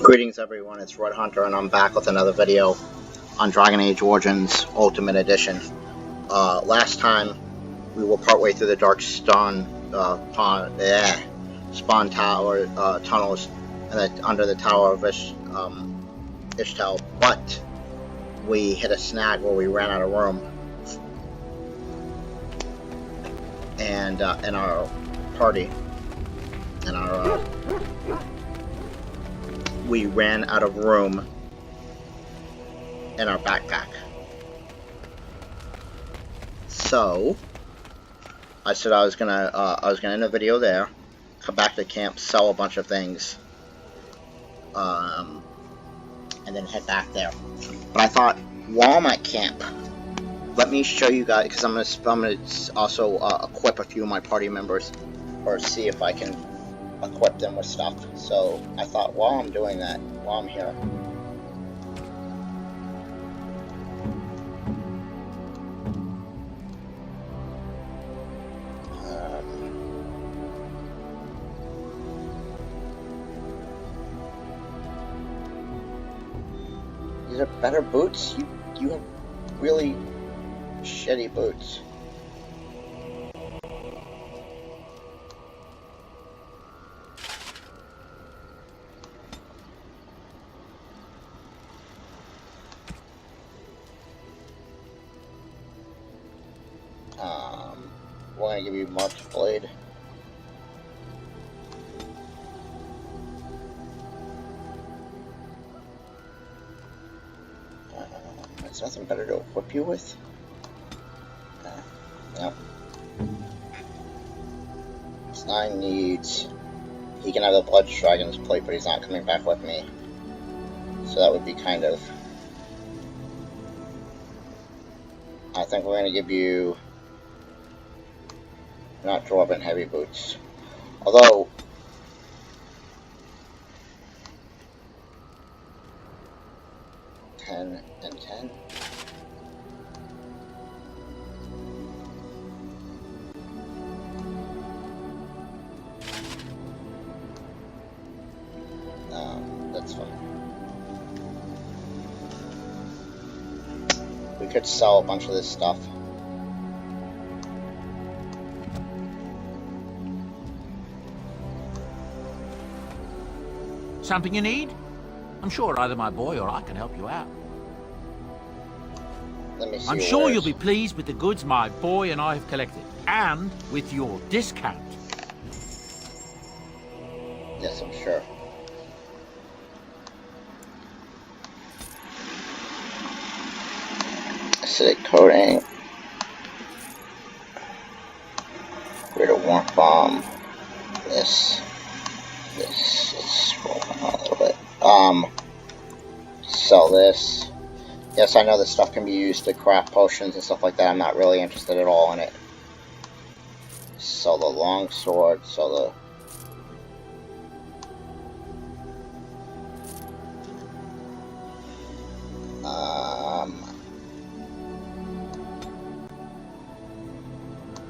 Greetings everyone, it's Red Hunter and I'm back with another video on Dragon Age Origins Ultimate Edition. Last time we were partway through the Dark Spawn Tower tunnels and under the Tower of Ishtal, but we hit a snag where we ran out of room. And in our party, we ran out of room in our backpack. So I said I was gonna end the video there, come back to camp, sell a bunch of things, and then head back there. But I thought, while I'm at camp, let me show you guys, because I'm gonna also equip a few of my party members, or see if I can equip them with stuff. So I thought, while I'm doing that, while I'm here, these are better boots. You have really shitty boots. We're gonna give you Mark's blade. There's nothing better to equip you with. Yep. It's 9 needs. He can have the blood dragon's plate, but he's not coming back with me. So that would be kind of. I think we're gonna give you not dwarven heavy boots. Although 10 and 10. That's fine. We could sell a bunch of this stuff. Something you need? I'm sure either my boy or I can help you out. Let me see. I'm sure you'll be pleased with the goods my boy and I have collected, and with your discount. Yes, I'm sure. Acidic coating. Greater warmth bomb. This. Let's scroll down a little bit. Sell this. Yes, I know this stuff can be used to craft potions and stuff like that. I'm not really interested at all in it. Sell the long sword. Sell the.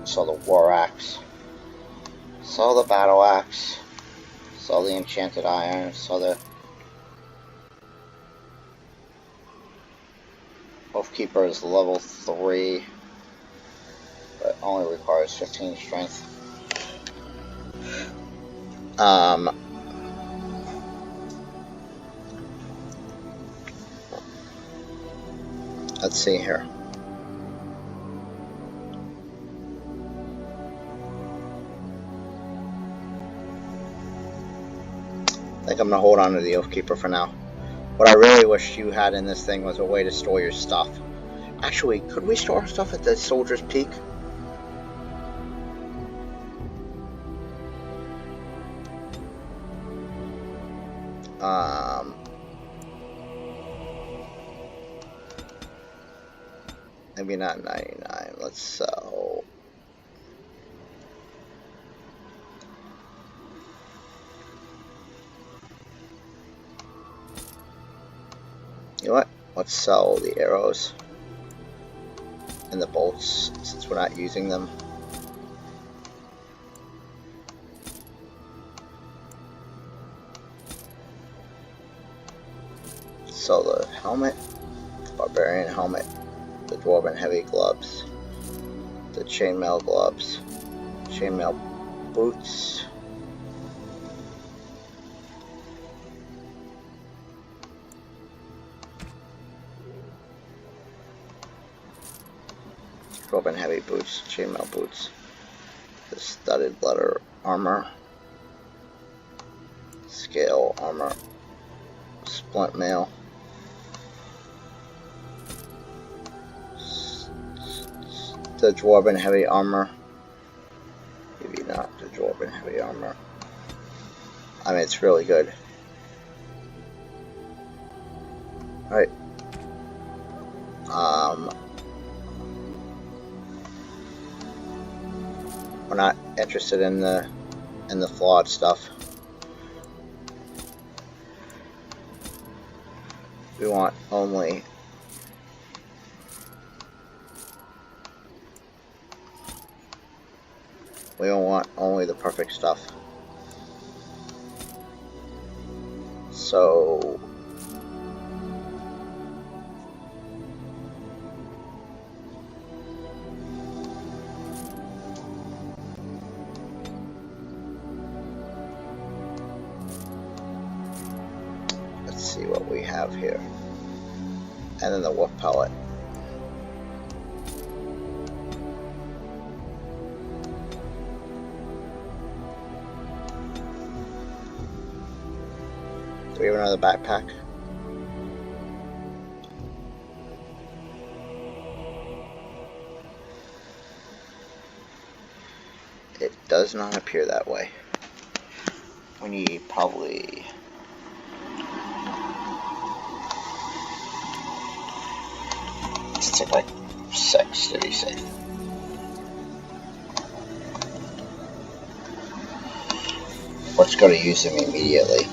Sell the war axe. Sell the battle axe. Sell the enchanted iron. Sell the Oathkeeper is level 3, but only requires 15 strength. Let's see here. I think I'm gonna hold on to the Oathkeeper for now. What I really wish you had in this thing was a way to store your stuff. Actually, could we store stuff at the Soldier's Peak? Maybe not 99. Let's sell. You know what? Let's sell the arrows and the bolts since we're not using them. So the helmet, barbarian helmet, the dwarven heavy gloves, the chainmail gloves, chainmail boots, dwarven heavy boots, chainmail boots, the studded leather armor, scale armor, splint mail, the dwarven heavy armor, maybe not the dwarven heavy armor. I mean, it's really good. Alright. We're not interested in the flawed stuff. We want only the perfect stuff. So let's see what we have here. And then the wolf pellet. Do we have another backpack? It does not appear that way. We need probably... let's take like 6 to be safe. Let's go to use them immediately.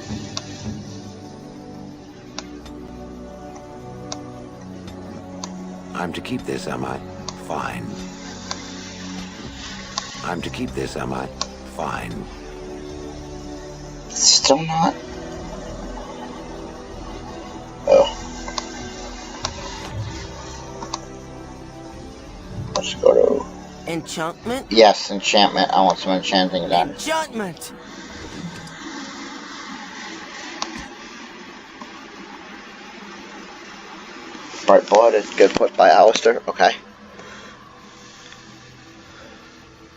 I'm to keep this, am I? Fine. I'm to keep this, am I? Fine. Still not. Oh. Let's go to... enchantment? yes, enchantment. I want some enchanting done. Enchantment! Bright blood is good put by Alistair. Okay.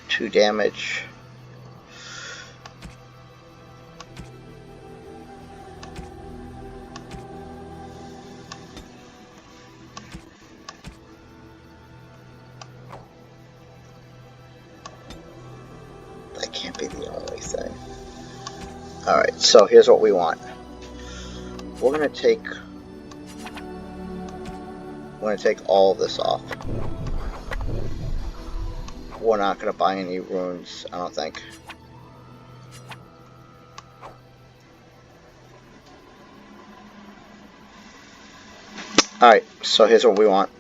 2 damage. That can't be the only thing. Alright, so here's what we want. We're gonna take all of this off. We're not going to buy any runes, I don't think. Alright, so here's what we want.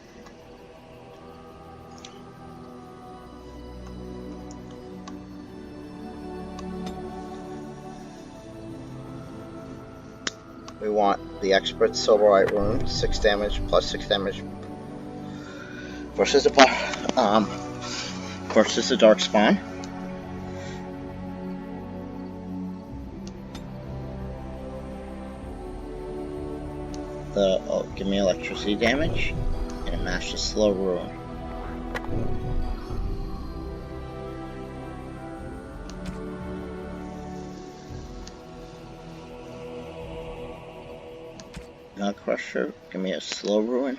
We want the expert silverite rune, 6 damage plus 6 damage versus the dark spawn. Give me electricity damage and a master slow rune. Gun crusher, give me a slow rune.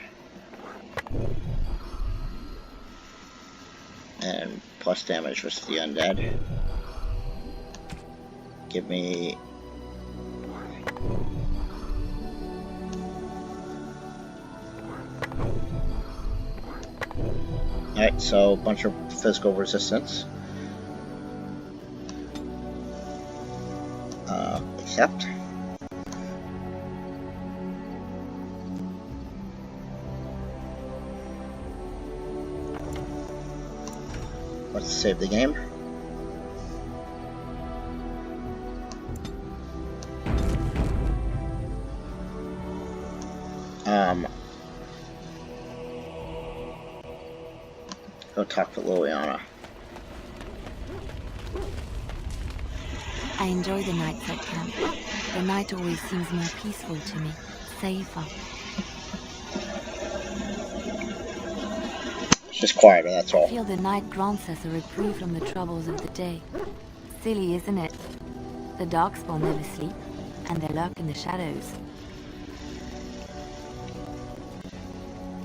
And plus damage versus the undead. Give me alright, so a bunch of physical resistance. Accept. Let's save the game. Um, go talk to Liliana. I enjoy the nights at camp. The night always seems more peaceful to me, safer. It's just quieter, that's I all. feel the night grants us a reprieve from the troubles of the day. Silly, isn't it? The darkspawn never sleep, and they lurk in the shadows.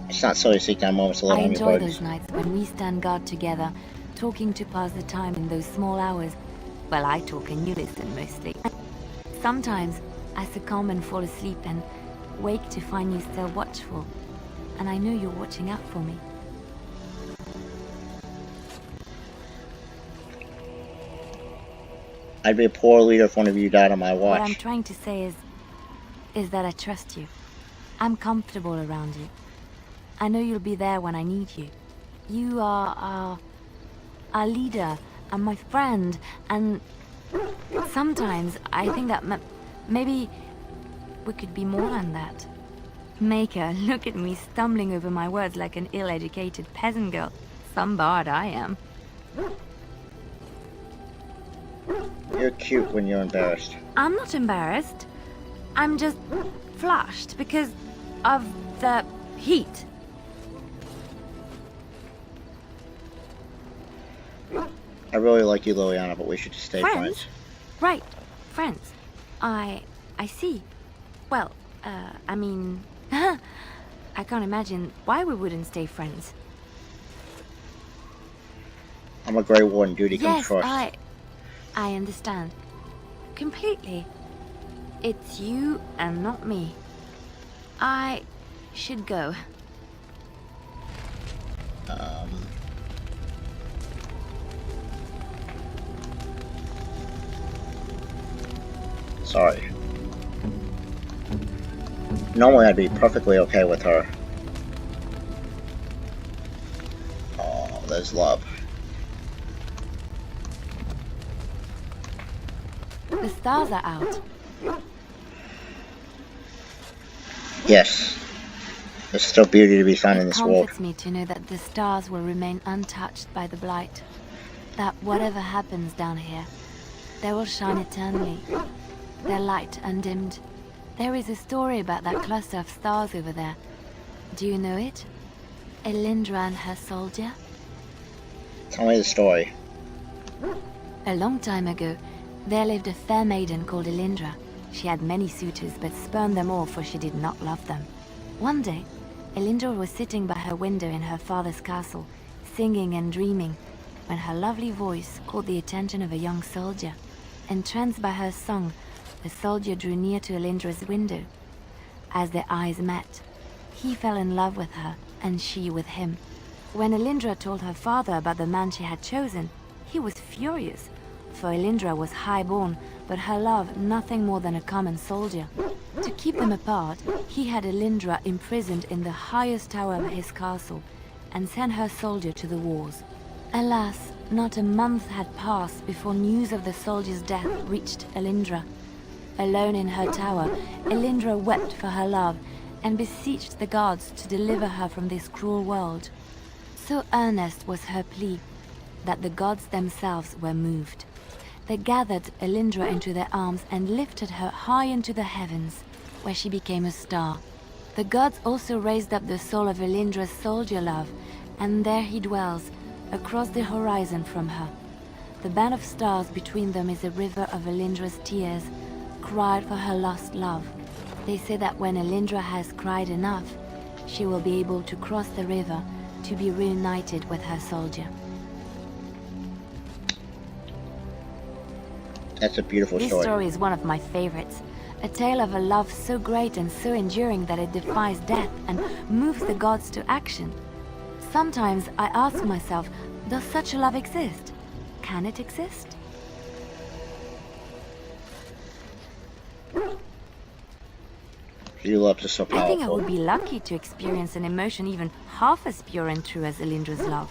It's not so you seek down moments to let I on your enjoy bugs. those nights when we stand guard together, talking to pass the time in those small hours. Well, I talk and you listen mostly. Sometimes I succumb and fall asleep and wake to find you still watchful. And I know you're watching out for me. I'd be a poor leader if one of you died on my What I'm watch. trying to say is that I trust you. I'm comfortable around you. I know you'll be there when I need you. You are our leader and my friend, and sometimes I think that maybe we could be more than that. Maker, look at me stumbling over my words like an ill-educated peasant girl. Some bard I am. You're cute when you're embarrassed. I'm not embarrassed. I'm just flushed because of the heat. I really like you, Liliana, but we should just stay friends. Right, friends. I see. Well, I mean, I can't imagine why we wouldn't stay friends. I'm a Grey Warden, duty comes Yes, first. I understand. Completely. It's you and not me. I should go. Sorry. Normally I'd be perfectly okay with her. Oh, there's love. The stars are out. Yes. There's still beauty to be found in It this world. comforts me to know that the stars will remain untouched by the blight. That whatever happens down here, they will shine eternally. Their light undimmed. There is a story about that cluster of stars over there. Do you know it? Elindra and her soldier? Tell me the story. A long time ago, there lived a fair maiden called Elindra. She had many suitors, but spurned them all, for she did not love them. One day, Elindra was sitting by her window in her father's castle, singing and dreaming, when her lovely voice caught the attention of a young soldier. Entranced by her song, the soldier drew near to Elindra's window. As their eyes met, he fell in love with her, and she with him. When Elindra told her father about the man she had chosen, he was furious, for Elindra was high-born, but her love nothing more than a common soldier. To keep them apart, he had Elindra imprisoned in the highest tower of his castle, and sent her soldier to the wars. Alas, not a month had passed before news of the soldier's death reached Elindra. Alone in her tower, Elindra wept for her love, and beseeched the gods to deliver her from this cruel world. So earnest was her plea, that the gods themselves were moved. They gathered Elindra into their arms and lifted her high into the heavens, where she became a star. The gods also raised up the soul of Elindra's soldier love, and there he dwells, across the horizon from her. The band of stars between them is a river of Elindra's tears, cried for her lost love. They say that when Elindra has cried enough, she will be able to cross the river to be reunited with her soldier. That's a beautiful This story. story is one of my favorites. A tale of a love so great and so enduring that it defies death and moves the gods to action. Sometimes I ask myself, does such a love exist? Can it exist? Your love is so I think I powerful. would be lucky to experience an emotion even half as pure and true as Elindra's love.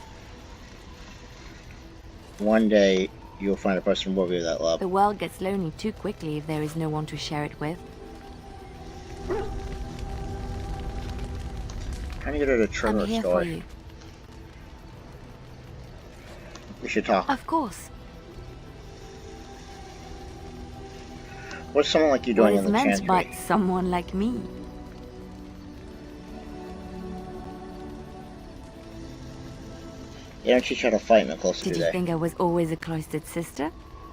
One day, you'll find a person worthy of that love. The world gets lonely too quickly if there is no one to share it with. Trying to get her to I'm trigger a here for story. you. We should talk. Of course. What's someone like you What doing is in the meant Chantry? by someone like me? You don't teach how to fight in the closer, Did do you they? think I was always a cloistered sister?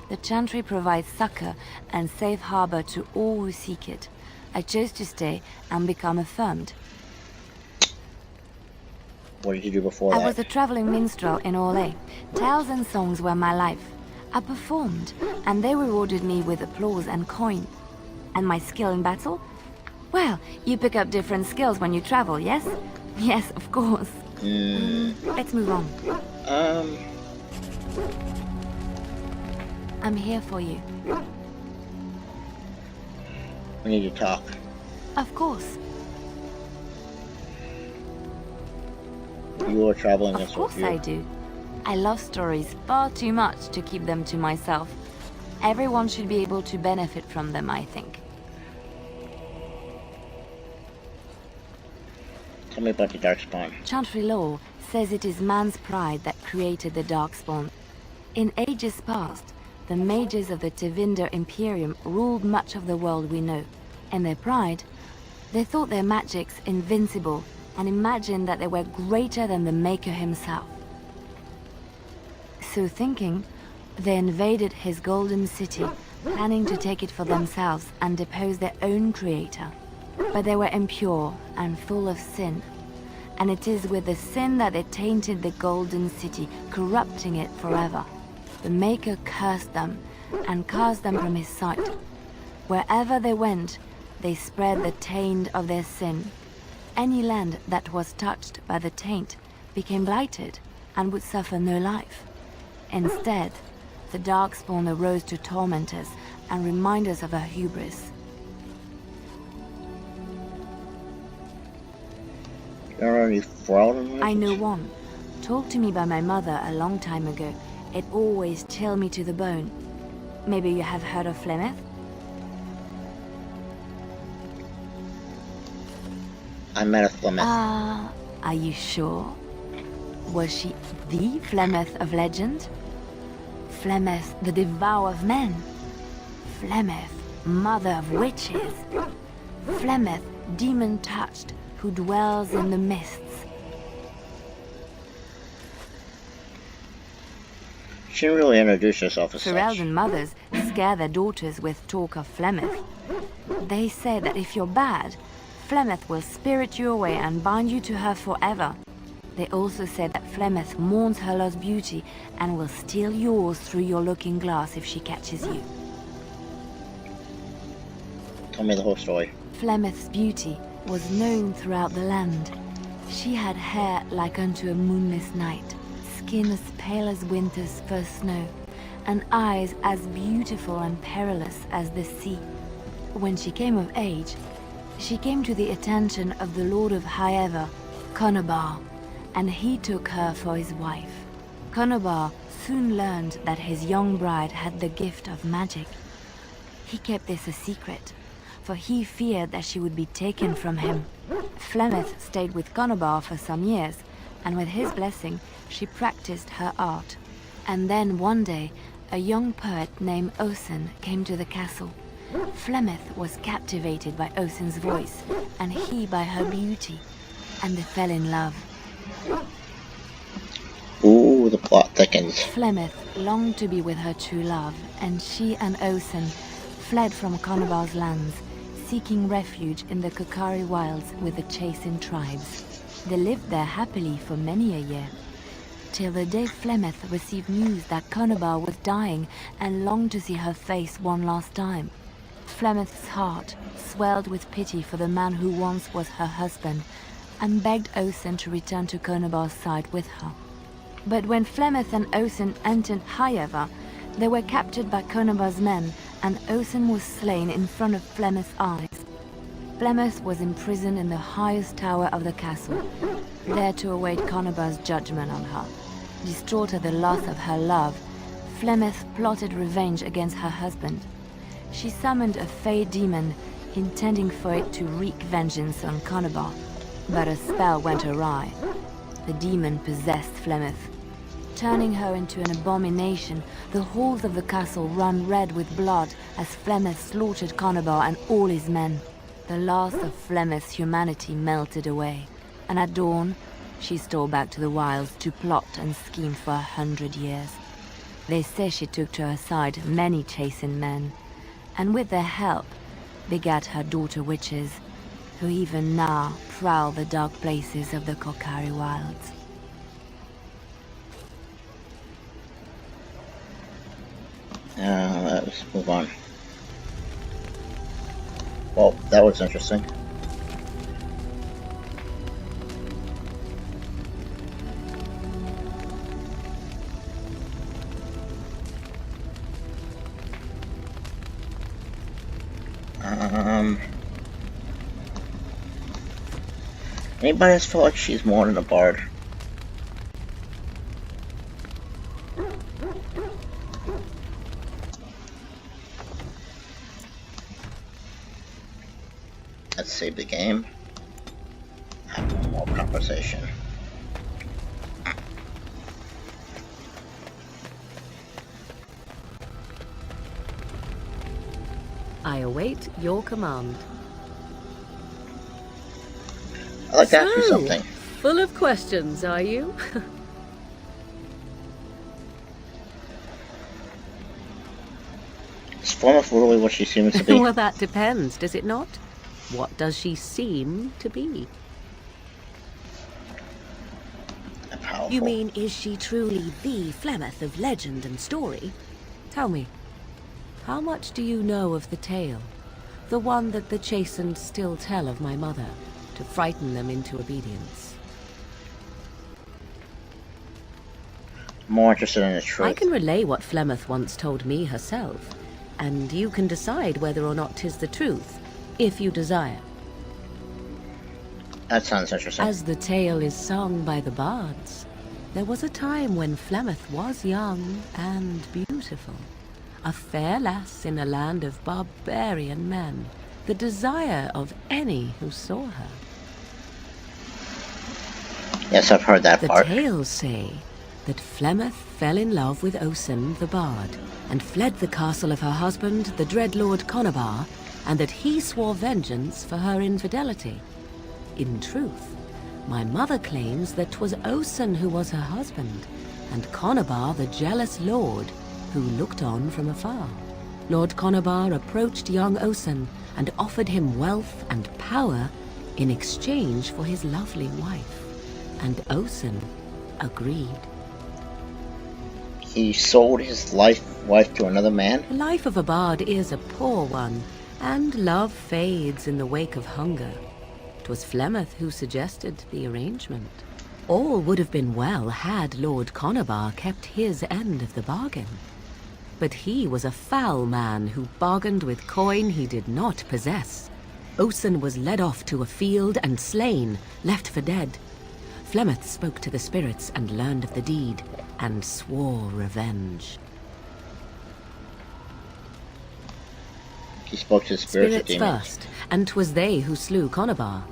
The Chantry provides succor and safe harbor to all who seek it. I chose to stay and become affirmed. What did you do before I that? was a traveling minstrel in Orlais. Tales and songs were my life. I performed, and they rewarded me with applause and coin. And my skill in battle? Well, you pick up different skills when you travel, yes? Yes, of course. Let's move on. I'm here for you. We need to talk. Of course. You are traveling Of this course with you. I do. I love stories far too much to keep them to myself. Everyone should be able to benefit from them, I think. Tell me about the Darkspawn. Chantry law says it is man's pride that created the Darkspawn. In ages past, the mages of the Tevinder Imperium ruled much of the world we know. In their pride, they thought their magics invincible and imagined that they were greater than the Maker himself. So thinking, they invaded his golden city, planning to take it for themselves and depose their own creator. But they were impure and full of sin. And it is with the sin that they tainted the golden city, corrupting it forever. The Maker cursed them and cast them from his sight. Wherever they went, they spread the taint of their sin. Any land that was touched by the taint became blighted and would suffer no life. Instead, the Darkspawn arose to torment us and remind us of our hubris. You already fraud I know one, told to me by my mother a long time ago. It always chilled me to the bone. Maybe you have heard of Flemeth? I met a Flemeth. Ah, are you sure? Was she the Flemeth of legend? Flemeth, the devourer of men? Flemeth, mother of witches? Flemeth, demon-touched, who dwells in the mists? She didn't really introduce herself as such. Ferelden mothers scare their daughters with talk of Flemeth. They say that if you're bad, Flemeth will spirit you away and bind you to her forever. They also say that Flemeth mourns her lost beauty and will steal yours through your looking glass if she catches you. Tell me the whole story. Flemeth's beauty was known throughout the land. She had hair like unto a moonless night, skin as pale as winter's first snow, and eyes as beautiful and perilous as the sea. When she came of age, she came to the attention of the Lord of Highever, Conobar, and he took her for his wife. Conobar soon learned that his young bride had the gift of magic. He kept this a secret, for he feared that she would be taken from him. Flemeth stayed with Conobar for some years, and with his blessing, she practiced her art. And then one day, a young poet named Osen came to the castle. Flemeth was captivated by Osen's voice, and he by her beauty, and they fell in love. Ooh, the plot thickens. Flemeth longed to be with her true love, and she and Osen fled from Conobar's lands, seeking refuge in the Kokari wilds with the chasing tribes. They lived there happily for many a year, till the day Flemeth received news that Conobar was dying and longed to see her face one last time. Flemeth's heart swelled with pity for the man who once was her husband, and begged Osen to return to Conobar's side with her. But when Flemeth and Osen entered Highever, they were captured by Conobar's men, and Osen was slain in front of Flemeth's eyes. Flemeth was imprisoned in the highest tower of the castle, there to await Conobar's judgment on her. Distraught at the loss of her love, Flemeth plotted revenge against her husband. She summoned a fey demon, intending for it to wreak vengeance on Conobar. But a spell went awry. The demon possessed Flemeth. Turning her into an abomination, the halls of the castle run red with blood as Flemeth slaughtered Conobar and all his men. The last of Flemeth's humanity melted away, and at dawn, she stole back to the wilds to plot and scheme for 100 years. They say she took to her side many chastened men, and with their help, begat her daughter witches, who even now prowl the dark places of the Kokari wilds. Let's move on. Well, that was interesting. Anybody else feel like she's more than a bard? Let's save the game. Have one more conversation. I await your command. I'd like to ask you something. Full of questions, are you? Is Flemeth really what she seems to be? Well, that depends, does it not? What does she seem to be? Powerful. You mean, is she truly the Flemeth of legend and story? Tell me, how much do you know of the tale? The one that the chastened still tell of my mother, to frighten them into obedience. More interested in the truth. I can relay what Flemeth once told me herself, and you can decide whether or not 'tis the truth, if you desire. That sounds interesting. As the tale is sung by the bards, there was a time when Flemeth was young and beautiful, a fair lass in a land of barbarian men, the desire of any who saw her. Yes, I've heard that The part. tales say that Flemeth fell in love with Osen the bard, and fled the castle of her husband, the dread Lord Conobar, and that he swore vengeance for her infidelity. In truth, my mother claims that 'twas Osen who was her husband, and Conobar the jealous lord who looked on from afar. Lord Conobar approached young Osen and offered him wealth and power in exchange for his lovely wife, and Osen agreed. He sold his wife to another man? The life of a bard is a poor one, and love fades in the wake of hunger. 'Twas Flemeth who suggested the arrangement. All would have been well had Lord Conobar kept his end of the bargain. But he was a foul man who bargained with coin he did not possess. Osen was led off to a field and slain, left for dead. Flemeth spoke to the spirits and learned of the deed, and swore revenge. He spoke to Spirits demons. first, and 'twas they who slew Conobar.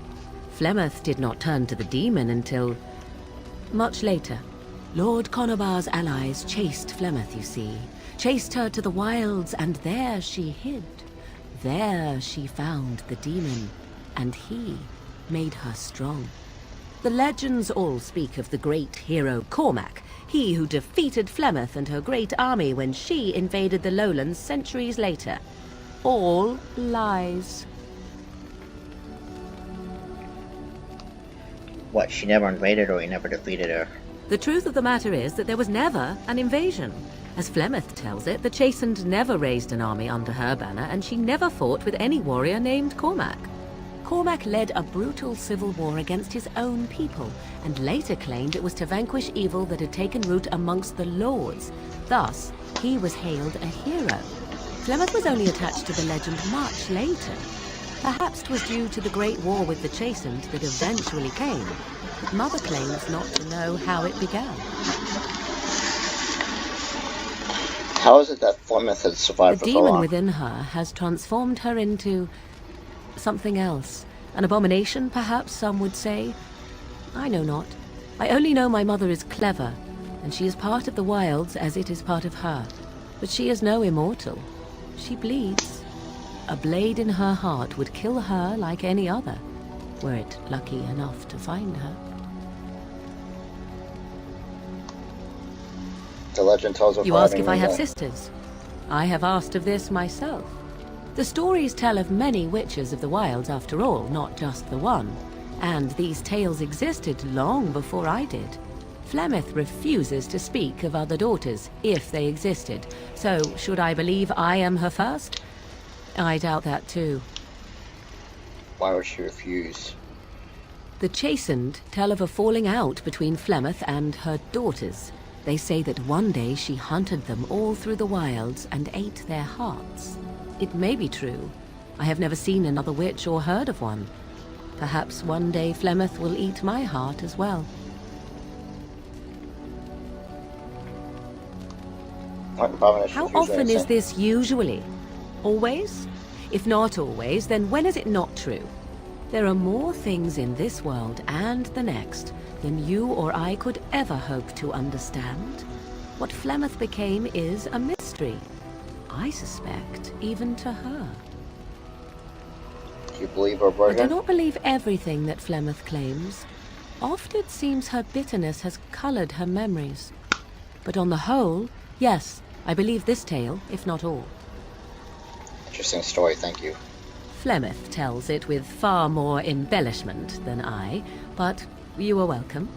Flemeth did not turn to the demon until much later. Lord Conobar's allies chased Flemeth, you see. Chased her to the wilds, and there she hid. There she found the demon, and he made her strong. The legends all speak of the great hero Cormac, he who defeated Flemeth and her great army when she invaded the lowlands centuries later. All lies. What, she never invaded or he never defeated her? The truth of the matter is that there was never an invasion. As Flemeth tells it, the Chastened never raised an army under her banner, and she never fought with any warrior named Cormac. Cormac led a brutal civil war against his own people, and later claimed it was to vanquish evil that had taken root amongst the lords. Thus, he was hailed a hero. Flemeth was only attached to the legend much later. Perhaps 'twas due to the great war with the Chastened that eventually came, but Mother claims not to know how it began. How is it that Flemeth has survived The for so demon long? within her has transformed her into something else. An abomination, perhaps some would say. I know not. I only know my mother is clever, and she is part of the wilds as it is part of her. But she is no immortal. She bleeds. A blade in her heart would kill her like any other, were it lucky enough to find her. The legend tells of You ask if I have sisters. I have asked of this myself. The stories tell of many witches of the wilds after all, not just the one. And these tales existed long before I did. Flemeth refuses to speak of other daughters, if they existed. So, should I believe I am her first? I doubt that too. Why would she refuse? The Chastened tell of a falling out between Flemeth and her daughters. They say that one day she hunted them all through the wilds and ate their hearts. It may be true. I have never seen another witch or heard of one. Perhaps one day Flemeth will eat my heart as well. How often is this usually? Always? If not always, then when is it not true? There are more things in this world and the next than you or I could ever hope to understand. What Flemeth became is a mystery. I suspect, even to her. Do you believe her version? I do not believe everything that Flemeth claims. Oft it seems her bitterness has colored her memories. But on the whole, yes, I believe this tale, if not all. Interesting story, thank you. Flemeth tells it with far more embellishment than I, but you are welcome.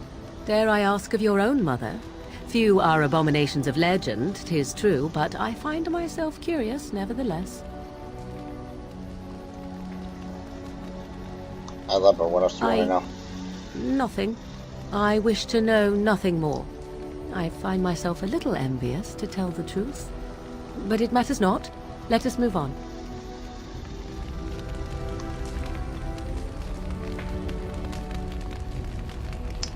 Dare I ask of your own mother? Few are abominations of legend, 'tis true, but I find myself curious nevertheless. I love her. What else do you want to know? Nothing. I wish to know nothing more. I find myself a little envious, to tell the truth. But it matters not. Let us move on.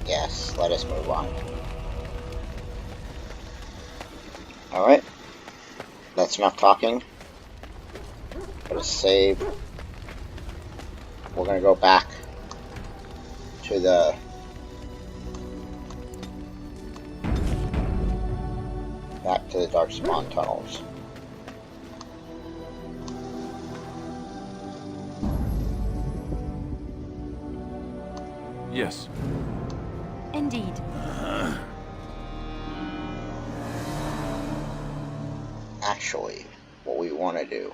Yes, let us move on. Alright. That's enough talking. Let's save. We're gonna go back to the dark spawn tunnels. Yes. Indeed. Actually, what we want to do.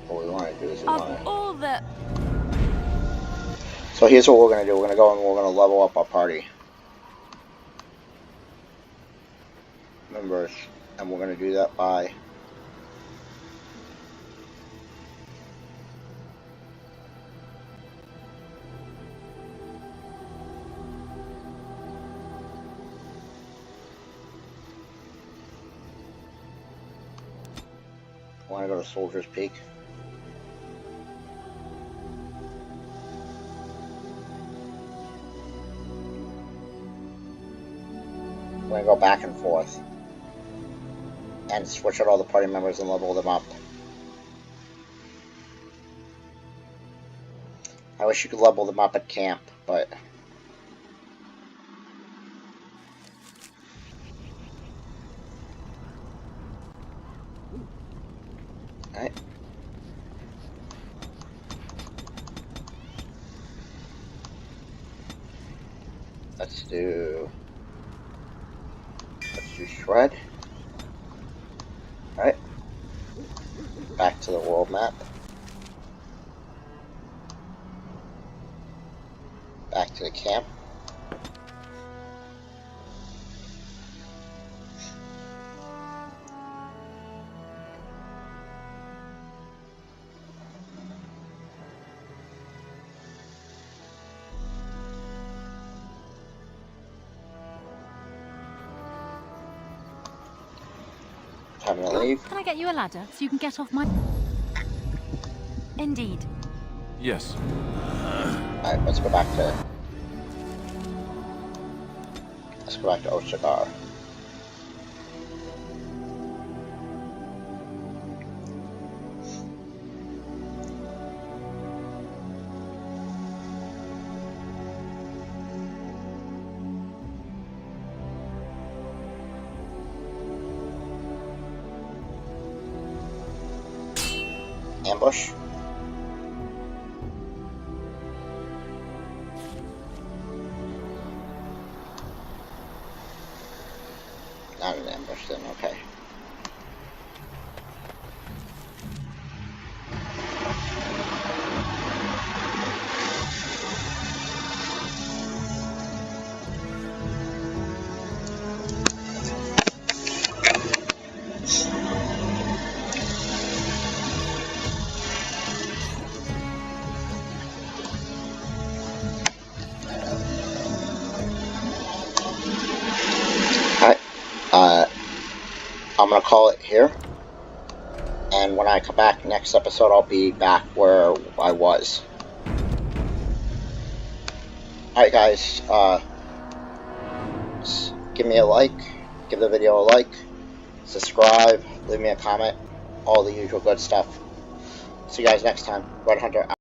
What we want to do is All the... So here's what we're going to do. We're going to go and we're going to level up our party members, and we're going to do that by want to go to Soldier's Peak. We're going to go back and forth and switch out all the party members and level them up. I wish you could level them up at camp, but alright. Let's do shred. Alright. Back to the world map. Back to the camp. Time to leave. Can I get you a ladder so you can get off my... Indeed. Yes. Alright, let's go back to Let's go back to Oshigar. Ambush. Not an ambush then, okay. Alright, I'm gonna call it here, and when I come back next episode, I'll be back where I was. Alright guys, give me a like, give the video a like, subscribe, leave me a comment, all the usual good stuff. See you guys next time. Red Hunter out.